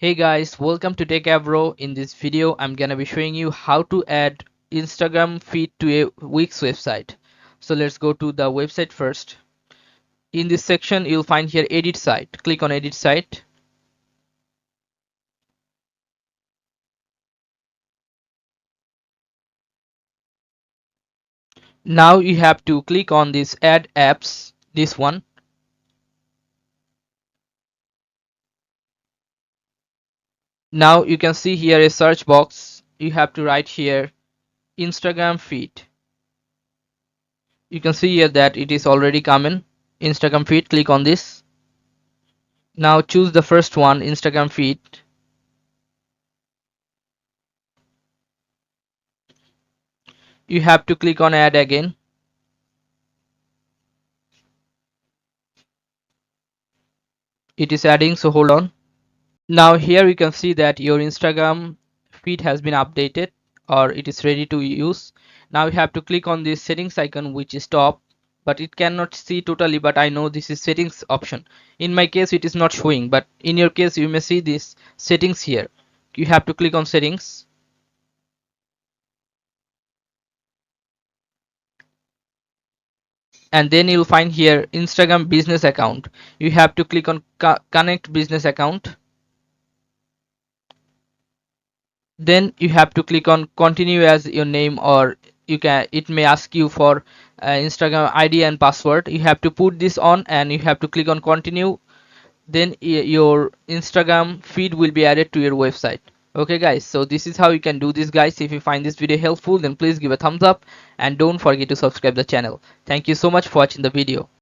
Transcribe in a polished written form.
Hey guys, welcome to Techavro. In this video, I'm gonna be showing you how to add Instagram feed to a Wix website. So let's go to the website first. In this section, you'll find here edit site. Click on edit site. Now you have to click on this add apps, this one. Now you can see here a search box. You have to write here Instagram feed. You can see here that it is already coming. Instagram feed, click on this. Now choose the first one, Instagram feed. You have to click on add again. It is adding, so hold on. Now here you can see that your Instagram feed has been updated or it is ready to use. Now you have to click on this settings icon, which is top, but it cannot see totally, but I know this is settings option. In my case it is not showing, but in your case you may see this settings here. You have to click on settings. And then you'll find here Instagram business account. You have to click on connect business account. Then you have to click on continue as your name, or it may ask you for Instagram ID and password. You have to put this on and you have to click on continue. Then your Instagram feed will be added to your website. Okay guys, so this is how you can do this guys. If you find this video helpful, then please give a thumbs up and don't forget to subscribe the channel. Thank you so much for watching the video.